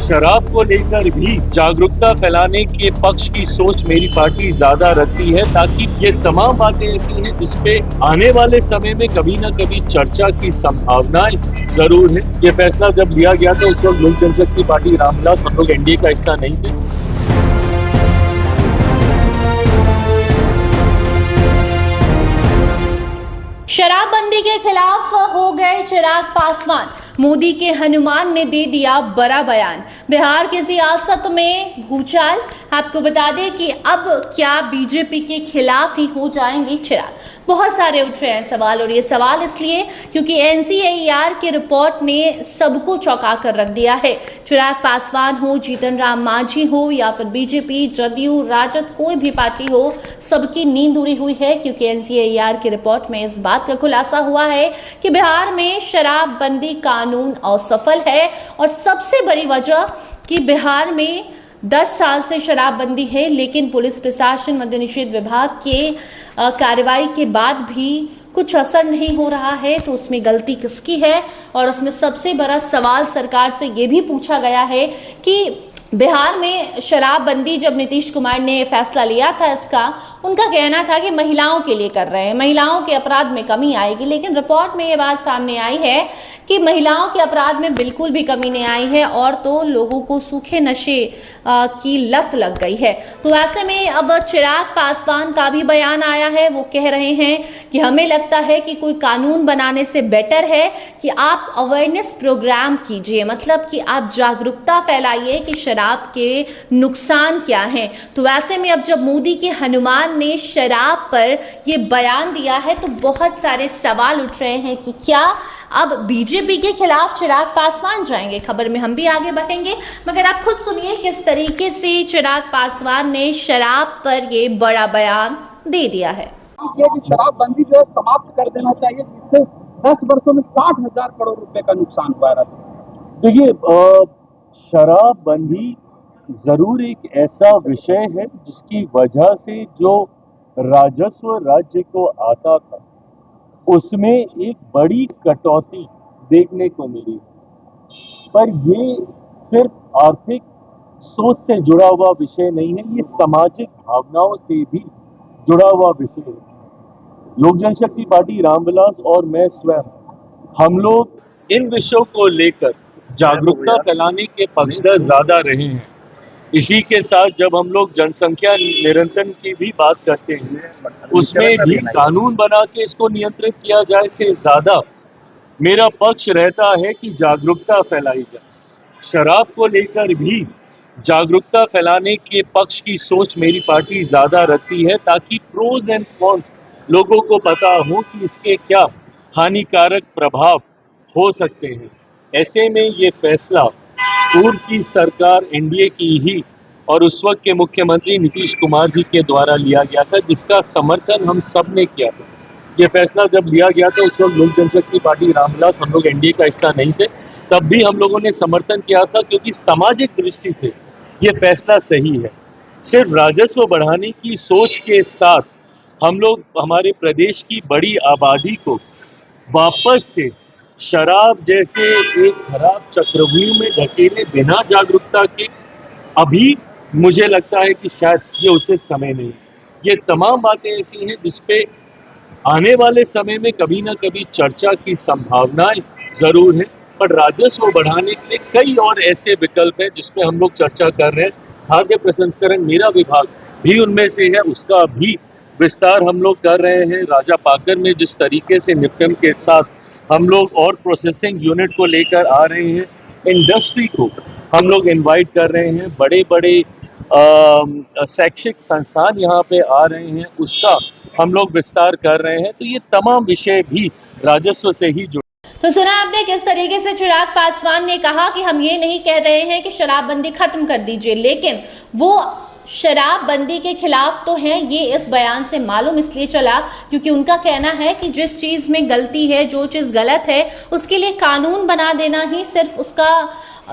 शराब को लेकर भी जागरूकता फैलाने के पक्ष की सोच मेरी पार्टी ज्यादा रखती है, ताकि ये तमाम बातें ऐसी हैं जिसपे आने वाले समय में कभी ना कभी चर्चा की संभावनाएं जरूर है। ये फैसला जब लिया गया था उस वक्त लोक जनशक्ति पार्टी रामविलास हम लोग एनडीए का हिस्सा नहीं थे। शराबबंदी के खिलाफ हो गए चिराग पासवान। मोदी के हनुमान ने दे दिया बड़ा बयान। बिहार की सियासत में भूचाल। आपको बता दें कि अब क्या बीजेपी के खिलाफ ही हो जाएंगे चिराग। बहुत सारे उठ रहे हैं सवाल, और ये सवाल इसलिए क्योंकि एनसीएईआर की रिपोर्ट ने सबको चौंका कर रख दिया है। चिराग पासवान हो, जीतन राम मांझी हो या फिर बीजेपी, जदयू, राजद, कोई भी पार्टी हो, सबकी नींद उड़ी हुई है, क्योंकि एनसीएईआर की रिपोर्ट में इस बात का खुलासा हुआ है कि बिहार में शराबबंदी कानून असफल है। और सबसे बड़ी वजह कि बिहार में 10 साल से शराबबंदी है, लेकिन पुलिस प्रशासन, मद्य निषेध विभाग के कार्रवाई के बाद भी कुछ असर नहीं हो रहा है। तो उसमें गलती किसकी है? और उसमें सबसे बड़ा सवाल सरकार से ये भी पूछा गया है कि बिहार में शराबबंदी जब नीतीश कुमार ने फैसला लिया था इसका, उनका कहना था कि महिलाओं के लिए कर रहे हैं, महिलाओं के अपराध में कमी आएगी। लेकिन रिपोर्ट में ये बात सामने आई है कि महिलाओं के अपराध में बिल्कुल भी कमी नहीं आई है, और तो लोगों को सूखे नशे की लत लग गई है। तो ऐसे में अब चिराग पासवान का भी बयान आया है। वो कह रहे हैं कि हमें लगता है कि कोई कानून बनाने से बेटर है कि आप अवेयरनेस प्रोग्राम कीजिए, मतलब कि आप जागरूकता फैलाइए कि शराब के नुकसान क्या हैं। तो ऐसे में अब जब मोदी के हनुमान ने शराब पर ये बयान दिया है तो बहुत सारे सवाल उठ रहे हैं कि क्या अब बीजेपी के खिलाफ चिराग पासवान जाएंगे। खबर में हम भी आगे बढ़ेंगे, मगर आप खुद सुनिए किस तरीके से चिराग पासवान ने शराब पर ये बड़ा बयान दे दिया है। ये कि शराबबंदी जो है समाप्त कर देना चाहिए, जिससे 10 वर्षों में 60,000 करोड़ रुपए का नुकसान हुआ है। देखिए, शराबबंदी जरूर एक ऐसा विषय है जिसकी वजह से जो राजस्व राज्य को आता था उसमें एक बड़ी कटौती देखने को मिली, पर ये सिर्फ आर्थिक सोच से जुड़ा हुआ विषय नहीं है, ये सामाजिक भावनाओं से भी जुड़ा हुआ विषय है। लोक जनशक्ति पार्टी रामविलास और मैं स्वयं, हम लोग इन विषयों को लेकर जागरूकता फैलाने के पक्षधर ज्यादा रहे हैं। इसी के साथ जब हम लोग जनसंख्या नियंत्रण की भी बात करते हैं, उसमें भी कानून बना के इसको नियंत्रित किया जाए से ज्यादा मेरा पक्ष रहता है कि जागरूकता फैलाई जाए। शराब को लेकर भी जागरूकता फैलाने के पक्ष की सोच मेरी पार्टी ज्यादा रखती है, ताकि प्रोज एंड कॉन्स लोगों को पता हो कि इसके क्या हानिकारक प्रभाव हो सकते हैं। ऐसे में ये फैसला पूर्व की सरकार एनडीए की ही और उस वक्त के मुख्यमंत्री नीतीश कुमार जी के द्वारा लिया गया था, जिसका समर्थन हम सब ने किया था। ये फैसला जब लिया गया था उस वक्त लोक जनशक्ति पार्टी रामविलास हम लोग एनडीए का हिस्सा नहीं थे, तब भी हम लोगों ने समर्थन किया था, क्योंकि सामाजिक दृष्टि से ये फैसला सही है। सिर्फ राजस्व बढ़ाने की सोच के साथ हम लोग हमारे प्रदेश की बड़ी आबादी को वापस से शराब जैसे एक खराब चक्रव्यूह में ढकेले बिना जागरूकता के, अभी मुझे लगता है कि शायद ये उचित समय नहीं। ये तमाम बातें ऐसी हैं जिसपे आने वाले समय में कभी ना कभी चर्चा की संभावनाएं जरूर है, पर राजस्व बढ़ाने के लिए कई और ऐसे विकल्प हैं जिसपे हम लोग चर्चा कर रहे हैं। खाद्य प्रसंस्करण मेरा विभाग भी उनमें से है, उसका भी विस्तार हम लोग कर रहे हैं। राजा पाकर में जिस तरीके से निपटन के साथ हम लोग और प्रोसेसिंग यूनिट को लेकर आ रहे हैं, इंडस्ट्री को हम लोग इनवाइट कर रहे हैं, बड़े बड़े शैक्षिक संस्थान यहाँ पे आ रहे हैं, उसका हम लोग विस्तार कर रहे हैं। तो ये तमाम विषय भी राजस्व से ही जुड़े। तो सुना आपने किस तरीके से चिराग पासवान ने कहा कि हम ये नहीं कह रहे हैं कि शराबबंदी खत्म कर दीजिए, लेकिन वो शराबबंदी के खिलाफ तो हैं। ये इस बयान से मालूम इसलिए चला क्योंकि उनका कहना है कि जिस चीज़ में गलती है, जो चीज़ गलत है, उसके लिए कानून बना देना ही सिर्फ उसका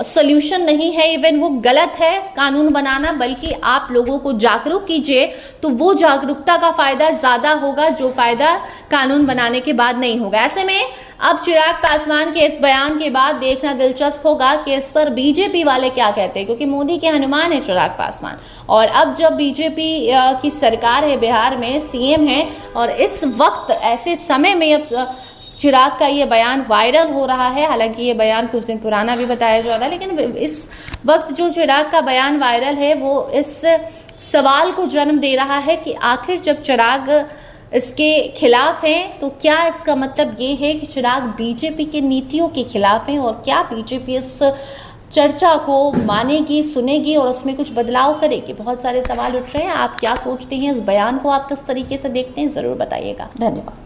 सोल्यूशन नहीं है। इवन वो गलत है कानून बनाना, बल्कि आप लोगों को जागरूक कीजिए तो वो जागरूकता का फ़ायदा ज़्यादा होगा, जो फ़ायदा कानून बनाने के बाद नहीं होगा। ऐसे में अब चिराग पासवान के इस बयान के बाद देखना दिलचस्प होगा कि इस पर बीजेपी वाले क्या कहते हैं, क्योंकि मोदी के हनुमान है चिराग पासवान। और अब जब बीजेपी की सरकार है, बिहार में सीएम है, और इस वक्त ऐसे समय में अब चिराग का ये बयान वायरल हो रहा है। हालांकि ये बयान कुछ दिन पुराना भी बताया जा रहा है, लेकिन इस वक्त जो चिराग का बयान वायरल है वो इस सवाल को जन्म दे रहा है कि आखिर जब चिराग इसके खिलाफ हैं तो क्या इसका मतलब ये है कि चिराग बीजेपी के नीतियों के खिलाफ हैं, और क्या बीजेपी इस चर्चा को मानेगी, सुनेगी और उसमें कुछ बदलाव करेगी। बहुत सारे सवाल उठ रहे हैं। आप क्या सोचते हैं इस बयान को, आप किस तरीके से देखते हैं, ज़रूर बताइएगा। धन्यवाद।